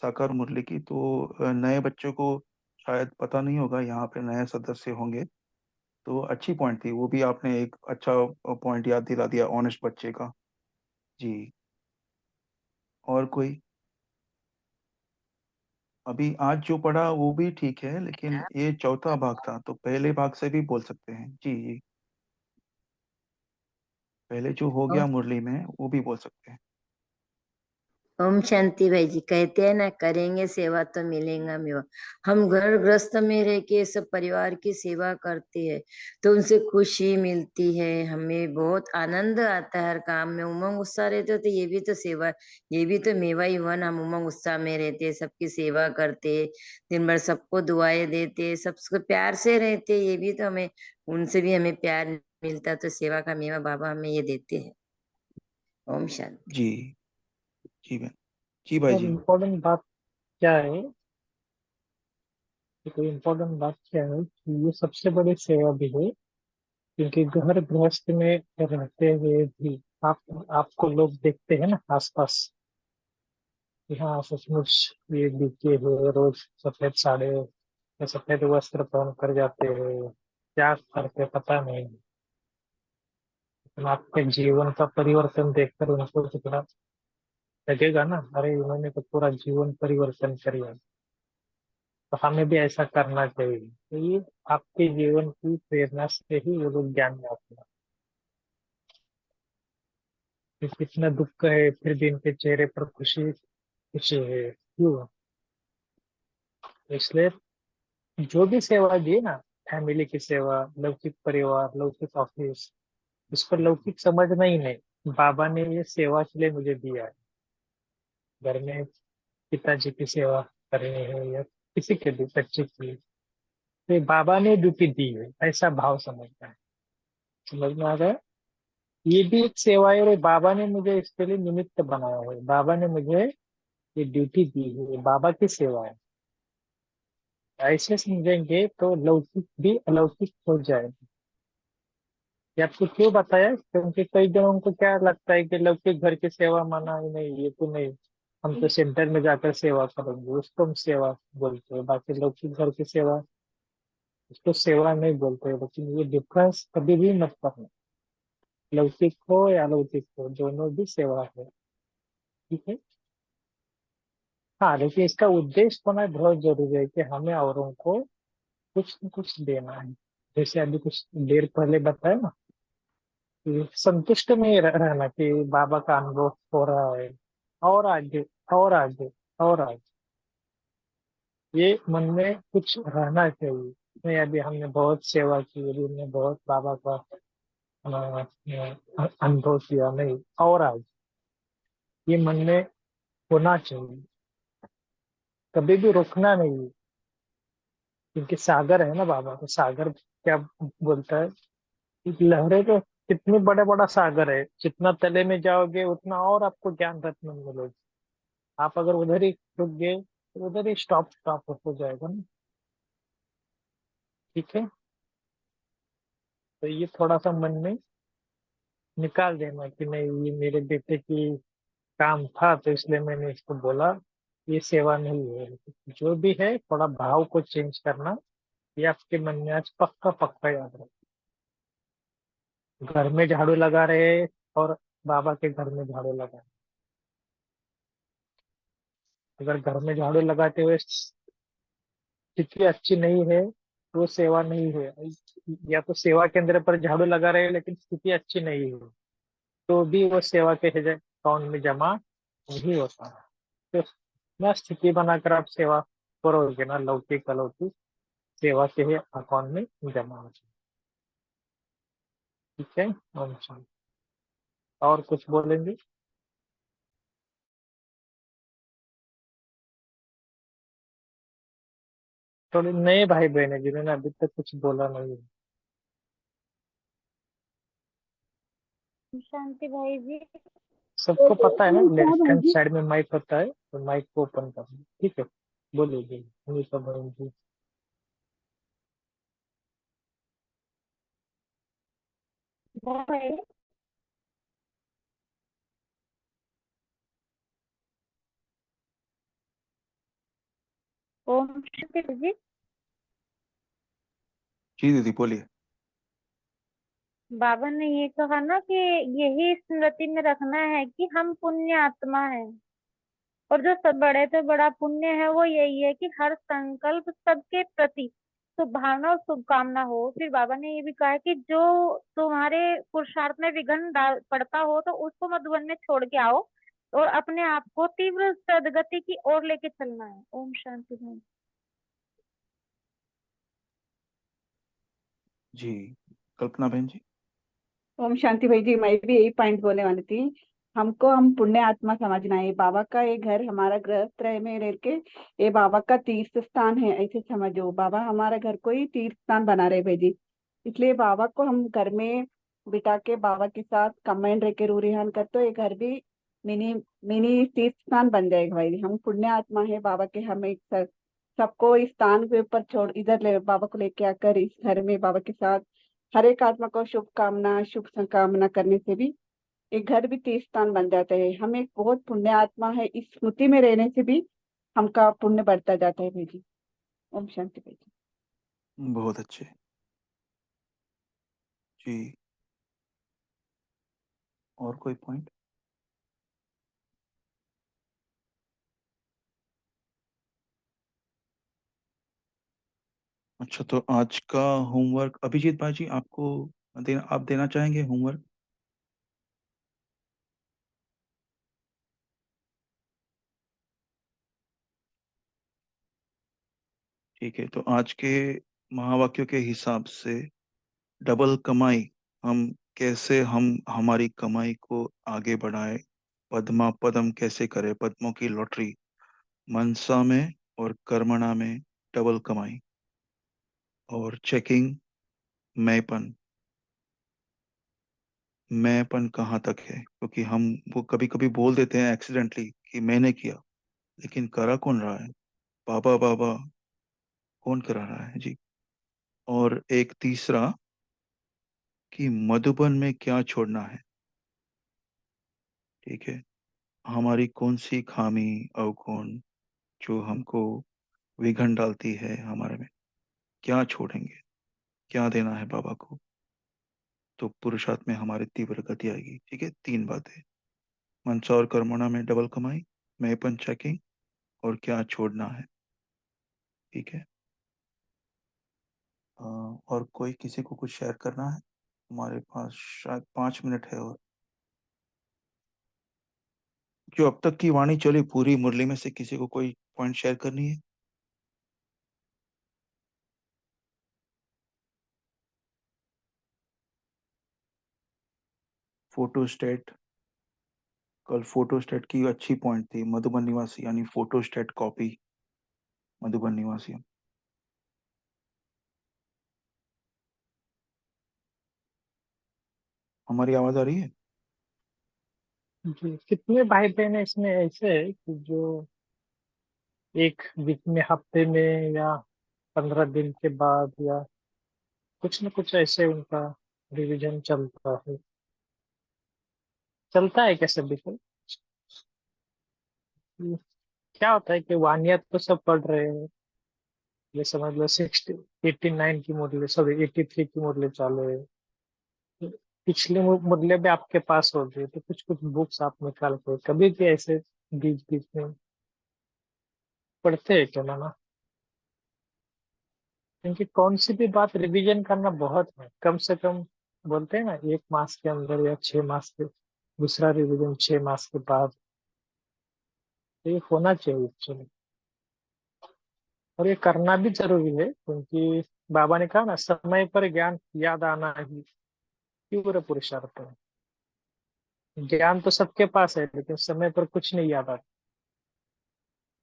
साकार मुरली की। तो नए बच्चों को शायद पता नहीं होगा, यहाँ पे नए सदस्य होंगे, तो अच्छी पॉइंट थी वो भी, आपने एक अच्छा पॉइंट याद दिला दिया ऑनेस्ट बच्चे का। जी। और कोई? अभी आज जो पढ़ा वो भी ठीक है, लेकिन ये चौथा भाग था, तो पहले भाग से भी बोल सकते हैं। जी जी, पहले जो हो ओम गया मुरली में वो भी बोल सकते हैं। ओम शांति भाई जी कहते हैं ना, करेंगे सेवा तो मिलेगा मेवा। हम घर गृहस्थ में रह के सब परिवार की सेवा करते हैं तो उनसे खुशी मिलती है, हमें बहुत आनंद आता है, हर काम में उमंग उत्साह रहते हो, तो ये भी तो सेवा, ये भी तो मेवा ही हुआ ना। हम उमंग उत्साह में रहते हैं, सबकी सेवा करते, दिन भर सबको दुआएं देते, सबसे प्यार से रहते, ये भी तो हमें, उनसे भी हमें प्यार मिलता, तो सेवा का मेवा बाबा हमें ये देते हैं। ओम शांति। जी जी बहन। जी भाई और जी। इम्पोर्टेंट बात क्या है, तो इम्पोर्टेंट बात क्या है कि ये सबसे बड़ी सेवा भी है, क्योंकि घर गृहस्थ में रहते हुए भी आपको लोग देखते हैं ना आसपास कि हाँ सचमुच ये दिखे हुए रोज सफेद साड़ी या सफेद वस्त्र पहन कर जाते हैं, क्या करते पता नहीं, लेकिन आपके जीवन का परिवर्तन देखकर उनको कितना लगेगा ना, अरे इन्होंने तो पूरा जीवन परिवर्तन कर दिया। तो हमें भी ऐसा करना चाहिए, तो ये आपके जीवन की प्रेरणा से ही वो लोग ज्ञान में आते हैं कि कितना दुख है फिर भी इनके चेहरे पर खुशी खुशी है, क्यों? इसलिए जो भी सेवा दी ना, फैमिली की सेवा, लौकिक परिवार, लौकिक ऑफिस, इस पर लौकिक समझना ही नहीं, बाबा ने ये सेवा के लिए मुझे दिया है। घर में पिताजी की सेवा करनी है या किसी के भी बच्चे की, तो ये बाबा ने ड्यूटी दी है, ऐसा भाव समझना है। समझ में आ गया? ये भी एक सेवा है, और बाबा ने मुझे इसके लिए निमित्त बनाया है, बाबा ने मुझे ये ड्यूटी दी है, ये बाबा की सेवा है। ऐसे समझेंगे तो लौकिक भी अलौकिक हो जाएगा। ये आपको क्यों बताया? क्योंकि कई जनों को क्या लगता है कि लौकिक घर की सेवा माना ही नहीं, ये तो नहीं, हम तो सेंटर में जाकर सेवा करेंगे, उसको हम सेवा बोलते हैं, बाकी लौकिक घर की सेवा उसको सेवा नहीं बोलते। लेकिन ये डिफरेंस कभी भी मत करना, लौकिक हो या अलौकिक हो, दोनों भी सेवा है। ठीक है? हाँ, लेकिन इसका उद्देश्य होना बहुत जरूरी है कि हमें औरों को कुछ न कुछ देना है। जैसे अभी कुछ देर पहले बताया ना कि संतुष्ट में रहना कि बाबा का अनुभव हो रहा है, और आगे और आगे और आगे, ये मन में कुछ रहना चाहिए। नहीं, अभी हमने बहुत सेवा की, अभी हमने बहुत बाबा का अनुभव किया, नहीं, और आगे, ये मन में होना चाहिए, कभी भी रुकना नहीं है। क्योंकि सागर है ना बाबा, तो सागर क्या बोलता है कि लहरें तो कितनी बड़ा बड़ा सागर है, जितना तले में जाओगे उतना और आपको ज्ञान रत्न मिलेगी। आप अगर उधर ही रुक गए तो उधर ही स्टॉप स्टॉप हो जाएगा ना। ठीक है? तो ये थोड़ा सा मन में निकाल देना कि नहीं, ये मेरे बेटे की काम था तो इसलिए मैंने इसको बोला, ये सेवा नहीं है। जो भी है थोड़ा भाव को चेंज करना, ये आपके मन में आज पक्का पक्का याद रहे। घर में झाड़ू लगा रहे और बाबा के घर में झाड़ू लगा रहे। अगर घर में झाड़ू लगाते हुए स्थिति अच्छी नहीं है तो वो सेवा नहीं है। या तो सेवा केंद्र पर झाड़ू लगा रहे हैं लेकिन स्थिति अच्छी नहीं है, तो भी वो सेवा के अकाउंट में जमा नहीं होता है। तो ना स्थिति बनाकर आप सेवा करोगे ना, लौकिक अलौकिक सेवा के अकाउंट में जमा हो जाए। ठीक है? अच्छा, और कुछ बोलेंगे? थोड़े नए भाई बहन है जिन्होंने अभी तक कुछ बोला नहीं है। शांति भाई जी। सबको पता है ना, क्या लेफ्ट भाई हैंड जी? साइड में माइक होता है, तो माइक को ओपन करना। ठीक है? बोलिए, बोलिए अनीता बहन जी। वो है ओम शांति जी। जी दीदी बोलिए। बाबा ने ये कहा ना कि यही स्मृति में रखना है कि हम पुण्य आत्मा है, और जो सब बड़े से बड़ा पुण्य है वो यही है कि हर संकल्प सबके प्रति शुभ भावना और शुभकामना हो। फिर बाबा ने ये भी कहा है कि जो तुम्हारे पुरुषार्थ में विघ्न पड़ता हो तो उसको मधुबन में छोड़ के आओ और अपने आप को तीव्र सदगति की ओर लेके चलना है। ओम शांति भाई। जी कल्पना बहन जी। ओम शांति भाई जी, मैं भी यही पॉइंट बोलने वाली थी। हमको हम पुण्य आत्मा समझना है। बाबा का ये घर हमारा गृहस्थ में रह के ये बाबा का तीर्थ स्थान है, ऐसे समझो। बाबा हमारा घर को ही तीर्थ स्थान बना रहे भाई जी। इसलिए बाबा को हम घर में बिठा के बाबा के साथ कमेंट रह के रू रिहान कर, तो ये घर भी मिनी मिनी तीर्थ स्थान बन जाएगा भाई जी। हम पुण्य आत्मा है बाबा के। हम एक सबको इस स्थान के ऊपर छोड़ इधर ले बाबा को लेके आकर इस घर में बाबा के साथ हर एक आत्मा को शुभकामना शुभ संकामना करने से भी एक घर भी तीर्थ स्थान बन जाता है। हम एक बहुत पुण्य आत्मा है, इस स्मृति में रहने से भी हमका पुण्य बढ़ता जाता है भाई जी। ओम शांति भाई जी। बहुत अच्छे। जी और कोई पॉइंट? अच्छा तो आज का होमवर्क अभिजीत भाई जी आपको आप देना चाहेंगे होमवर्क? ठीक है तो आज के महावाक्यों के हिसाब से डबल कमाई हम कैसे हम हमारी कमाई को आगे बढ़ाए, पद्मा पदम कैसे करें, पद्मों की लॉटरी, मनसा में और कर्मणा में डबल कमाई, और चेकिंग मैंपन कहाँ तक है, क्योंकि हम वो कभी कभी बोल देते हैं एक्सीडेंटली कि मैंने किया, लेकिन करा कौन रहा है? बाबा बाबा कौन करा रहा है जी। और एक तीसरा कि मधुबन में क्या छोड़ना है। ठीक है, हमारी कौन सी खामी अवगुण जो हमको विघन डालती है हमारे में, क्या छोड़ेंगे, क्या देना है बाबा को, तो पुरुषार्थ में हमारी तीव्र गति आएगी। ठीक है, तीन बातें, मनसा और कर्मणा में डबल कमाई, मैंपन चेकिंग, और क्या छोड़ना है। ठीक है, और कोई किसी को कुछ शेयर करना है? हमारे पास शायद 5 मिनट है, और जो अब तक की वाणी चली पूरी मुरली में से किसी को कोई पॉइंट शेयर करनी है? फोटो स्टेट, कल फोटो स्टेट की अच्छी पॉइंट थी, मधुबन निवासी यानी फोटो स्टेट कॉपी मधुबन निवासी। हमारी आवाज आ रही है? जी कितने भाई बहन है इसमें ऐसे है कि जो एक वीक में, हफ्ते में, या 15 दिन के बाद, या कुछ न कुछ ऐसे उनका रिवीजन चलता है कैसे भी तो। क्या होता है कि वानियत तो सब पढ़ रहे हैं, ये समझ लो 89 की मुरली, सॉरी 83 की मुरली चालू है, तो पिछले मुरली भी आपके पास होगी, तो कुछ कुछ बुक्स आप निकाल के कभी भी ऐसे बीच बीच में पढ़ते हैं क्या ना? क्योंकि कौन सी भी बात रिवीजन करना बहुत है, कम से कम बोलते हैं ना 1 मास के अंदर या 6 मास के, दूसरा रिवीजन 6 मास के बाद, तो ये होना चाहिए एक्चुअली। और ये करना भी जरूरी है, क्योंकि बाबा ने कहा ना, समय पर ज्ञान याद आना ही तीव्र पुरुषार्थ है। ज्ञान तो सबके पास है, लेकिन समय पर कुछ नहीं याद आता।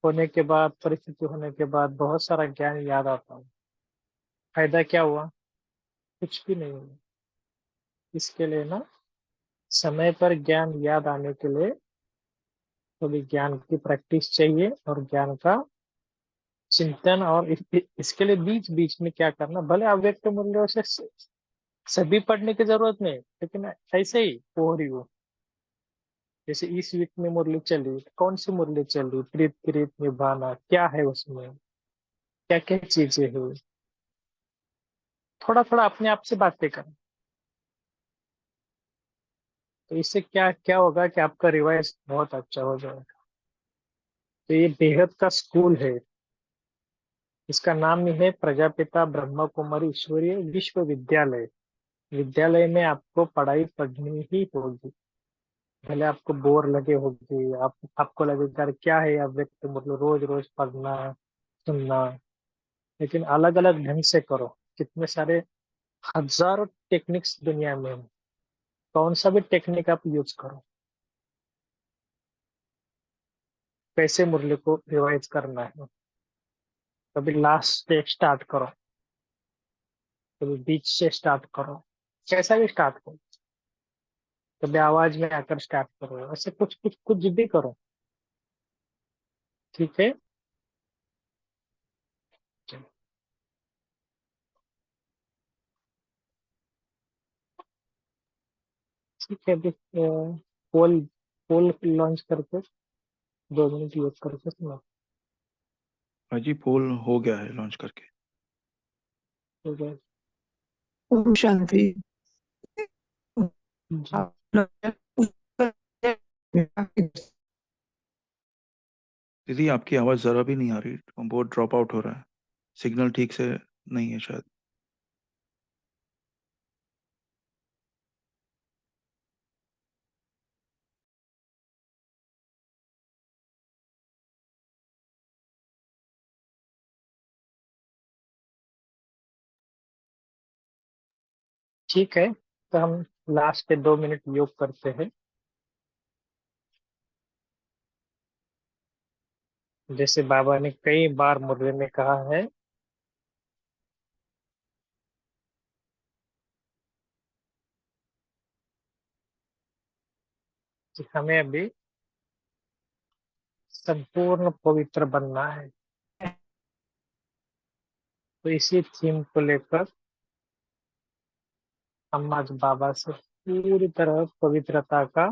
होने के बाद, परिस्थिति होने के बाद बहुत सारा ज्ञान याद आता है, फायदा क्या हुआ? कुछ भी नहीं हुआ। इसके लिए ना, समय पर ज्ञान याद आने के लिए थोड़ी ज्ञान की प्रैक्टिस चाहिए, और ज्ञान का चिंतन, और इसके लिए बीच बीच में क्या करना, भले अव्यक्त मूल्यों से सभी पढ़ने की जरूरत नहीं, लेकिन ऐसे ही हो रही हो। जैसे इस वीक में मुरली चली, कौन सी मुरली चली, प्रीत प्रीत निभाना, क्या है उसमें, क्या क्या चीजें है, थोड़ा थोड़ा अपने आप से बातें करें। तो इससे क्या क्या होगा कि आपका रिवाइज बहुत अच्छा हो जाएगा। तो ये बेहद का स्कूल है, इसका नाम ही है प्रजापिता ब्रह्मा कुमारी ईश्वरीय विश्वविद्यालय। विद्यालय में आपको पढ़ाई पढ़नी ही होगी, भले आपको बोर लगे होगी, आपको लगेगा "अरे क्या है यार व्यक्त, मतलब रोज रोज पढ़ना सुनना", लेकिन अलग अलग ढंग से करो। कितने सारे हजारों टेक्निक्स दुनिया में हैं, कौन सा भी टेक्निक आप यूज करो। कैसे मुरली को रिवाइज करना है, कभी लास्ट से स्टार्ट करो, कभी बीच से स्टार्ट करो, कैसा भी स्टार्ट करो, कभी आवाज में आकर स्टार्ट करो, ऐसे कुछ कुछ कुछ भी करो। ठीक है। ठीक है, अभी पोल पोल लॉन्च करके 2 मिनट यूज करके सुना। हाँ जी, पोल हो गया है लॉन्च करके। ठीक है ओम शांति। जी। दीदी आपकी आवाज़ ज़रा भी नहीं आ रही, बहुत ड्रॉप आउट हो रहा है, सिग्नल ठीक से नहीं है शायद। ठीक है, तो हम लास्ट के 2 मिनट योग करते हैं। जैसे बाबा ने कई बार मुरली में कहा है कि हमें अभी संपूर्ण पवित्र बनना है। तो इसी थीम को लेकर हम आज बाबा से पूरी तरह पवित्रता का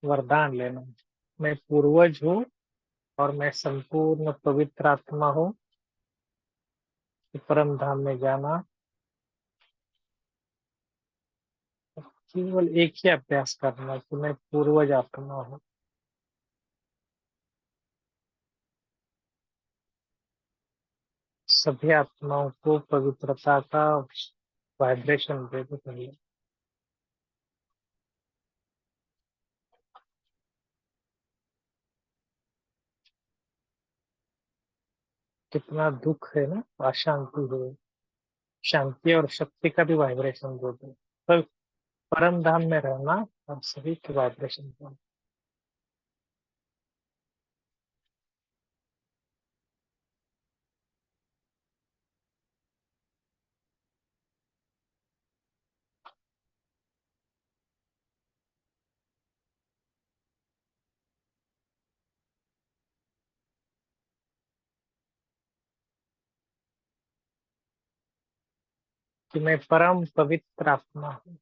वरदान लेना है। मैं पूर्वज हूँ और मैं संपूर्ण पवित्र आत्मा हूँ। परम धाम में जाना, केवल एक ही अभ्यास करना कि मैं पूर्वज आत्मा हूँ। सभी आत्माओं को पवित्रता का वाइब्रेशन दे दो पहले। कितना दुख है ना, अशांति है, शांति और शक्ति का भी वाइब्रेशन दे दो। पर परम धाम में रहना और सभी के वाइब्रेशन दो। कि मैं परम पवित्र आत्मा हूँ।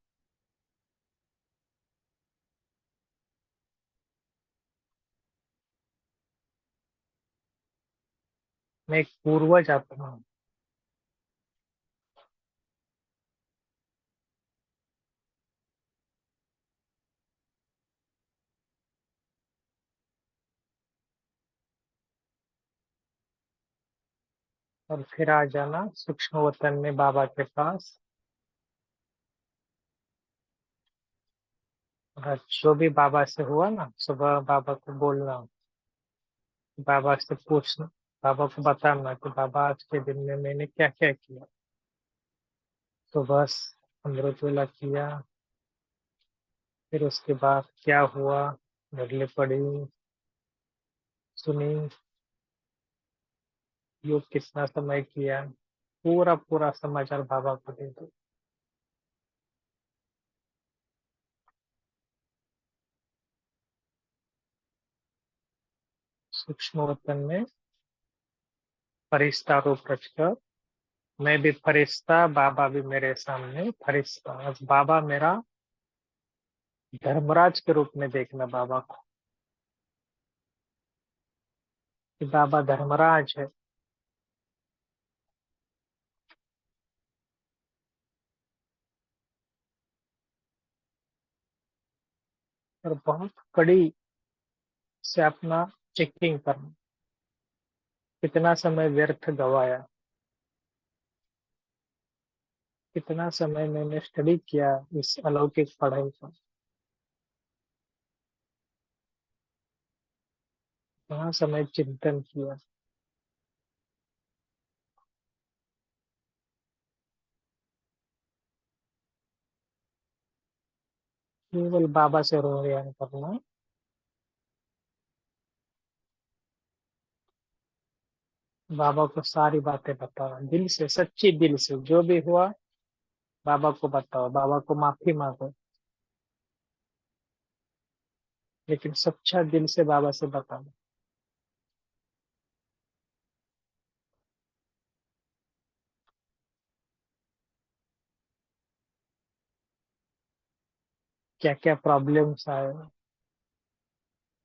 मैं एक पूर्वज आत्मा हूँ। और फिर आ जाना सूक्ष्म वतन में बाबा के पास। और जो भी बाबा से हुआ ना, सुबह बाबा को बोलना, बाबा से पूछना, बाबा को बताना कि बाबा आज के दिन में मैंने क्या क्या किया। तो बस अमृत वेला किया, फिर उसके बाद क्या हुआ, मुरली पढ़ी, सुनी, योग कितना समय किया, पूरा पूरा समाचार बाबा को दे दो। सूक्ष्म वतन में फरिश्ता रूप रचकर मैं भी फरिश्ता, बाबा भी मेरे सामने फरिश्ता। आज बाबा मेरा धर्मराज के रूप में देखना बाबा को, कि बाबा धर्मराज है। और बहुत कड़ी से अपना चेकिंग करना, कितना समय व्यर्थ गवाया, कितना समय मैंने स्टडी किया इस अलौकिक पढ़ाई पर, कितना समय चिंतन किया। केवल बाबा से रोयान करना, बाबा को सारी बातें बताओ दिल से, सच्ची दिल से। जो भी हुआ बाबा को बताओ, बाबा को माफी मांगो, लेकिन सच्चा दिल से बाबा से बताओ। क्या क्या प्रॉब्लम्स आए,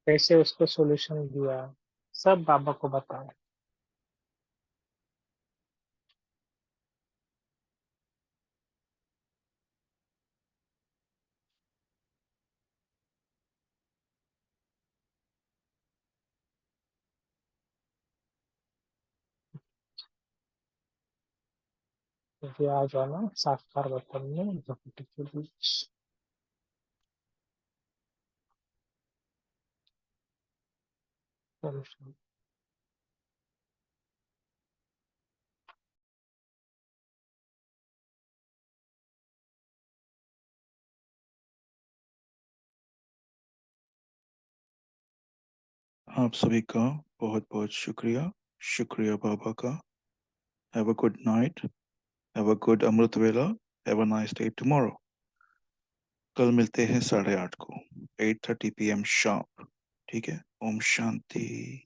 कैसे उसको सॉल्यूशन दिया, सब बाबा को बताओ। क्योंकि आ जाना साक्षात वतन में प्रकृति के बीच। सॉल्यूशन। आप सभी का बहुत बहुत शुक्रिया, शुक्रिया बाबा का। Have a good night, have a good Amrit vela, have a nice day tomorrow. कल मिलते हैं 8:30 को, 8:30 PM शार्प। ठीक है, ओम शांति।